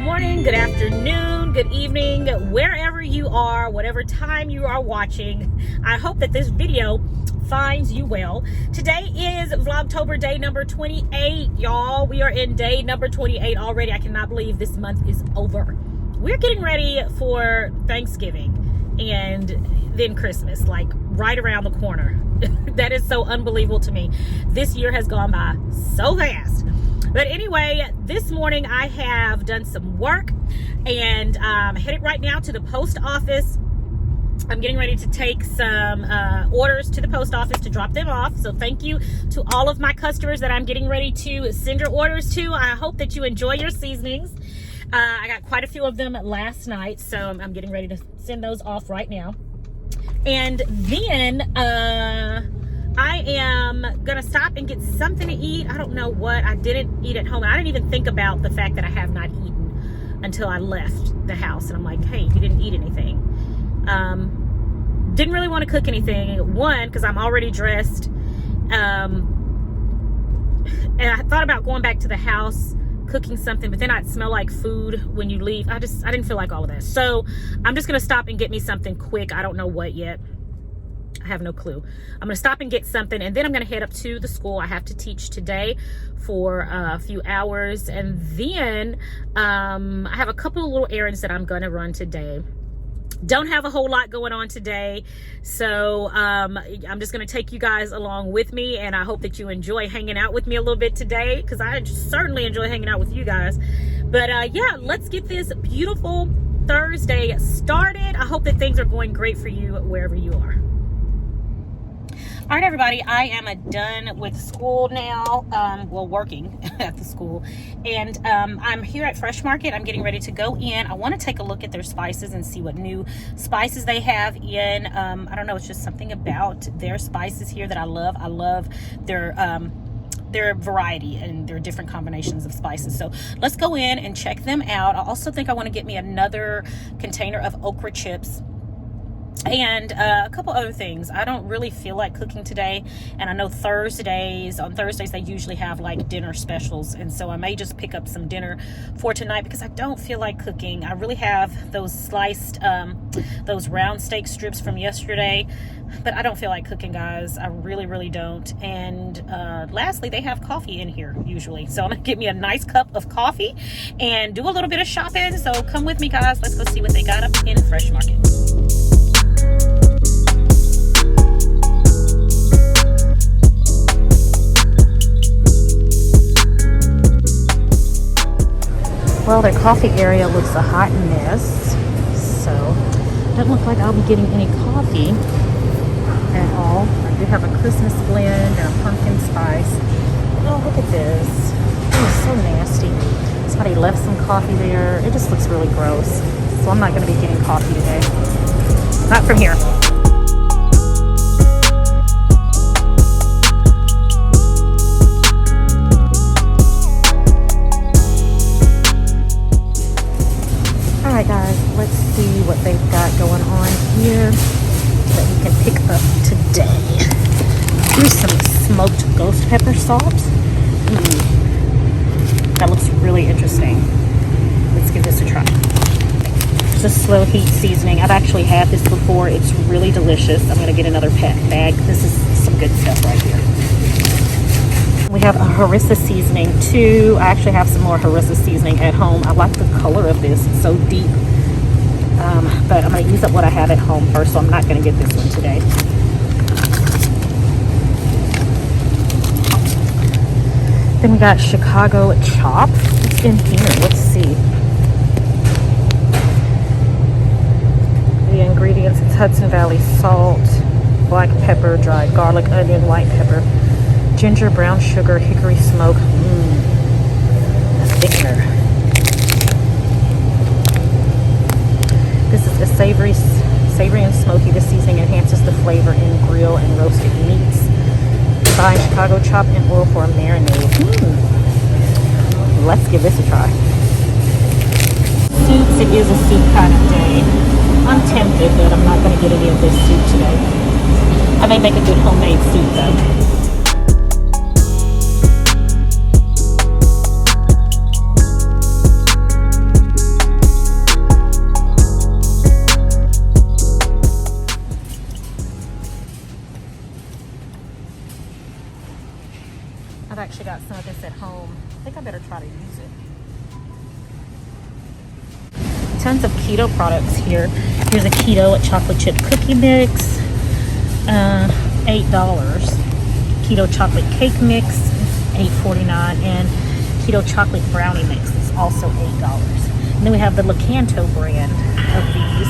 morning, good afternoon, good evening, wherever you are, whatever time you are watching. I hope that this video finds you well. Today is Vlogtober day number 28, y'all. We are in day number 28 already. I cannot believe this month is over. We're getting ready for Thanksgiving and then Christmas, like right around the corner. That is so unbelievable to me. This year has gone by so fast. But anyway, this morning I have done some work and headed right now to the post office. I'm getting ready to take some orders to the post office to drop them off. So thank you to all of my customers that I'm getting ready to send your orders to. I hope that you enjoy your seasonings. I got quite a few of them last night, so I'm getting ready to send those off right now. And then I am gonna stop and get something to eat. I don't know what. I didn't eat at home. I didn't even think about the fact that I have not eaten until I left the house. And I'm like, hey, you didn't eat anything. Didn't really want to cook anything. One, because I'm already dressed. And I thought about going back to the house, cooking something, but then I'd smell like food when you leave. I didn't feel like all of that. So I'm just gonna stop and get me something quick. I don't know what yet. I have no clue. I'm gonna stop and get something, and then I'm gonna head up to the school. I have to teach today for a few hours, and then I have a couple of little errands that I'm gonna run today. Don't have a whole lot going on today, so I'm just gonna take you guys along with me, and I hope that you enjoy hanging out with me a little bit today, because I certainly enjoy hanging out with you guys. But yeah, let's get this beautiful Thursday started. I hope that things are going great for you wherever you are. All right, everybody, I am done with school now, well, working at the school, and I'm here at Fresh Market. I'm getting ready to go in. I want to take a look at their spices and see what new spices they have in. I don't know, it's just something about their spices here that I love. I love their variety and their different combinations of spices. So let's go in and check them out. I also think I want to get me another container of okra chips and a couple other things. I don't really feel like cooking today, and I know on Thursdays they usually have like dinner specials, and so I may just pick up some dinner for tonight because I don't feel like cooking. I really have those sliced those round steak strips from yesterday, but I don't feel like cooking, guys. I really don't. And lastly, they have coffee in here usually, so I'm gonna get me a nice cup of coffee and do a little bit of shopping. So come with me, guys. Let's go see what they got up in Fresh Market. Well, their coffee area looks a hot mess, so it doesn't look like I'll be getting any coffee at all. I do have a Christmas blend and a pumpkin spice. Oh, look at this. Oh, it's so nasty. Somebody left some coffee there. It just looks really gross. So I'm not going to be getting coffee today. Not from here. Alright guys, let's see what they've got going on here that we can pick up today. Here's some smoked ghost pepper salt. That looks really interesting. Let's give this a try. It's a slow heat seasoning. I've actually had this before. It's really delicious. I'm going to get another bag. This is some good stuff right here. We have a Harissa Seasoning too. I actually have some more Harissa Seasoning at home. I like the color of this. It's so deep. But I'm going to use up what I have at home first, so I'm not going to get this one today. Then we got Chicago Chop. It's in here. Let's see. The ingredients, it's Hudson Valley salt, black pepper, dried garlic, onion, white pepper, ginger, brown sugar, hickory smoke. A thickener. This is a savory and smoky. The seasoning enhances the flavor in grill and roasted meats. Combine Chicago Chop and oil for a marinade. Let's give this a try. Soups, it is a soup kind of day. I'm tempted, but I'm not going to get any of this soup today. I may make a good homemade soup though. I've actually got some of this at home. I think I better try to use it. Tons of keto products here. Here's a keto chocolate chip cookie mix, $8. Keto chocolate cake mix, $8.49, and keto chocolate brownie mix is also $8. And then we have the Lecanto brand of these.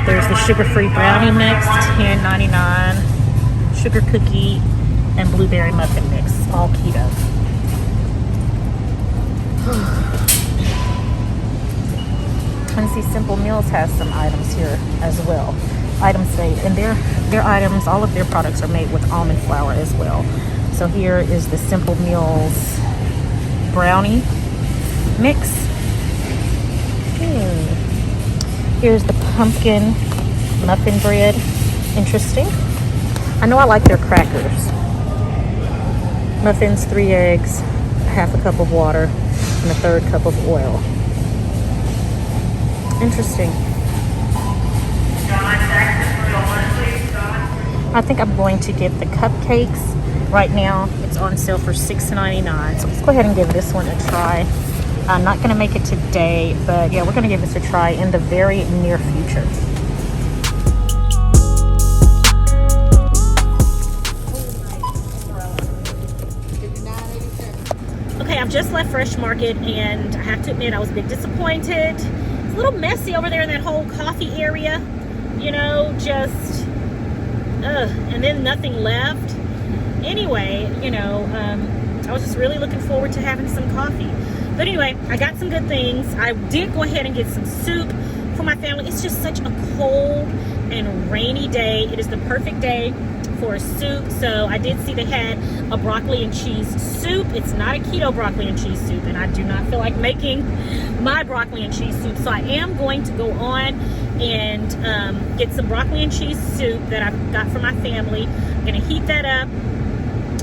There's the sugar-free brownie mix, $10.99, sugar cookie and blueberry muffin mix, all keto. Tennessee Simple Meals has some items here as well. Items made, and their items, all of their products are made with almond flour as well. So here is the Simple Meals brownie mix. Here's the pumpkin muffin bread. Interesting. I know I like their crackers. Muffins, 3 eggs, half a cup of water, and a 1/3 cup of oil. Interesting. I think I'm going to get the cupcakes. Right now, it's on sale for $6.99. So let's go ahead and give this one a try. I'm not going to make it today, but yeah, we're going to give this a try in the very near future. Okay, I've just left Fresh Market, and I have to admit I was a bit disappointed. It's a little messy over there in that whole coffee area, you know, just and then nothing left. Anyway, you know, I was just really looking forward to having some coffee. But anyway, I got some good things. I did go ahead and get some soup for my family. It's just such a cold and rainy day. It is the perfect day for a soup. So I did see they had a broccoli and cheese soup. It's not a keto broccoli and cheese soup, and I do not feel like making my broccoli and cheese soup. So I am going to go on and get some broccoli and cheese soup that I've got for my family. I'm going to heat that up.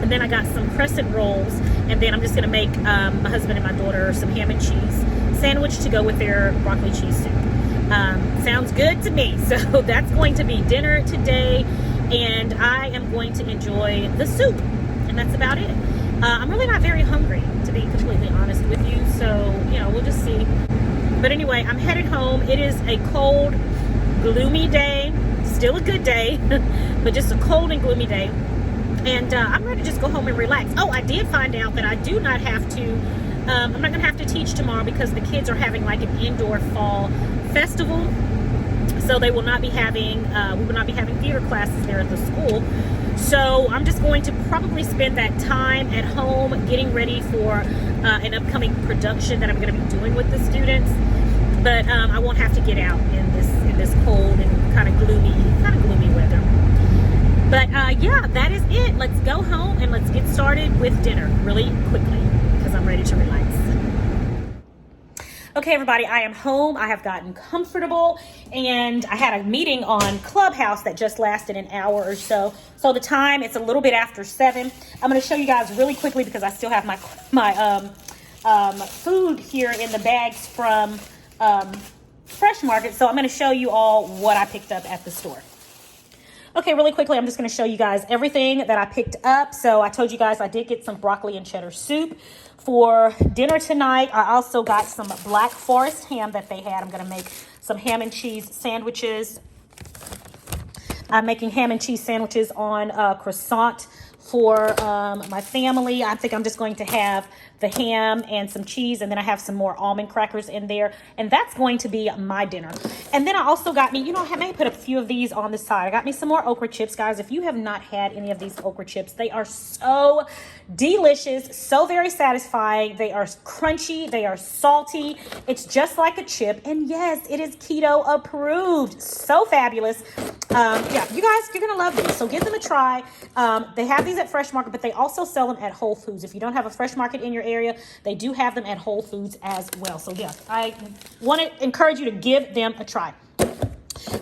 And then I got some crescent rolls, and then I'm just gonna make my husband and my daughter some ham and cheese sandwich to go with their broccoli cheese soup. Sounds good to me. So that's going to be dinner today, and I am going to enjoy the soup, and that's about it. I'm really not very hungry, to be completely honest with you, so you know, we'll just see. But anyway, I'm headed home. It is a cold, gloomy day. Still a good day, but just a cold and gloomy day. And I'm ready to just go home and relax. Oh, I did find out that I do not have to, I'm not going to have to teach tomorrow because the kids are having like an indoor fall festival. So they will not be having, we will not be having theater classes there at the school. So I'm just going to probably spend that time at home getting ready for an upcoming production that I'm going to be doing with the students. But I won't have to get out in this cold and kind of gloomy weather. But yeah, that is it. Let's go home and let's get started with dinner really quickly because I'm ready to relax. Okay, everybody, I am home. I have gotten comfortable, and I had a meeting on Clubhouse that just lasted an hour or so. So the time, it's a little bit after 7. I'm going to show you guys really quickly because I still have my food here in the bags from Fresh Market. So I'm going to show you all what I picked up at the store. Okay, really quickly, I'm just going to show you guys everything that I picked up. So I told you guys I did get some broccoli and cheddar soup for dinner tonight. I also got some Black Forest ham that they had. I'm going to make some ham and cheese sandwiches. I'm making ham and cheese sandwiches on croissant for my family. I think I'm just going to have the ham and some cheese, and then I have some more almond crackers in there, and that's going to be my dinner. And then I also got me, you know, I may put a few of these on the side. I got me some more okra chips, guys. If you have not had any of these okra chips, they are so delicious, so very satisfying. They are crunchy, they are salty. It's just like a chip, and yes, it is keto approved. So fabulous. Yeah, you guys, you're gonna love these, so give them a try. They have these at Fresh Market, but they also sell them at Whole Foods. If you don't have a Fresh Market in your area, they do have them at Whole Foods as well. So yeah, I want to encourage you to give them a try.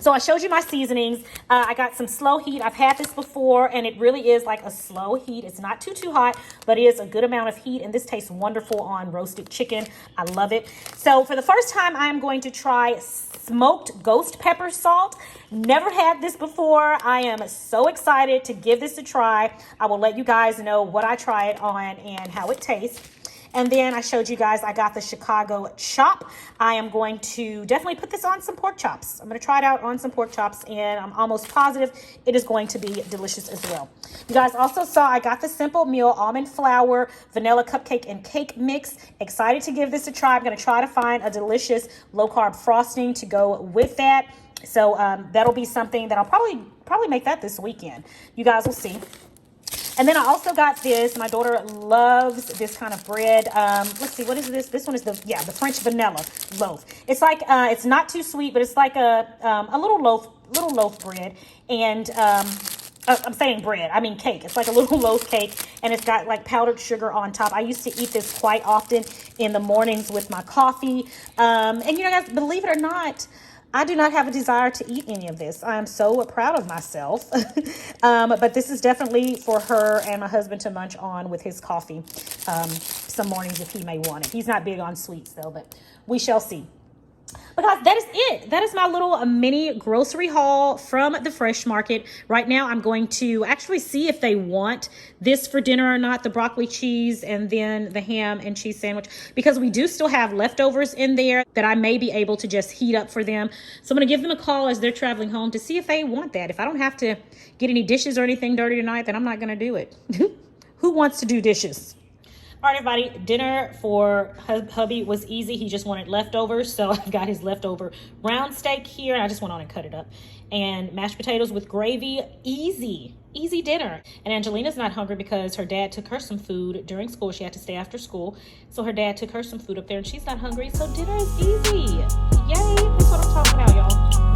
So I showed you my seasonings. I got some slow heat. I've had this before, and it really is like a slow heat. It's not too hot, but it is a good amount of heat, and this tastes wonderful on roasted chicken. I love it. So for the first time, I am going to try smoked ghost pepper salt. Never had this before. I am so excited to give this a try. I will let you guys know what I try it on and how it tastes. And then I showed you guys I got the Chicago chop. I am going to definitely put this on some pork chops. I'm going to try it out on some pork chops, and I'm almost positive it is going to be delicious as well. You guys also saw I got the Simple Meal almond flour, vanilla cupcake, and cake mix. Excited to give this a try. I'm going to try to find a delicious low-carb frosting to go with that. So that'll be something that I'll probably make that this weekend. You guys will see. And then I also got this. My daughter loves this kind of bread. Let's see, what is this? This one is the French vanilla loaf. It's like it's not too sweet, but it's like a little loaf bread. And I'm saying bread, I mean cake. It's like a little loaf cake, and it's got like powdered sugar on top. I used to eat this quite often in the mornings with my coffee. And you know, guys, believe it or not, I do not have a desire to eat any of this. I am so proud of myself. But this is definitely for her and my husband to munch on with his coffee some mornings if he may want it. He's not big on sweets though, but we shall see. But guys, that is it. That is my little mini grocery haul from the fresh market. Right now, I'm going to actually see if they want this for dinner or not, the broccoli cheese and then the ham and cheese sandwich, because we do still have leftovers in there that I may be able to just heat up for them. So I'm going to give them a call as they're traveling home to see if they want that. If I don't have to get any dishes or anything dirty tonight, then I'm not going to do it. Who wants to do dishes? All right, everybody, dinner for hubby was easy. He just wanted leftovers, so I've got his leftover round steak here, and I just went on and cut it up. And mashed potatoes with gravy, easy dinner. And Angelina's not hungry because her dad took her some food during school. She had to stay after school, so her dad took her some food up there, and she's not hungry, so dinner is easy. Yay, that's what I'm talking about, y'all.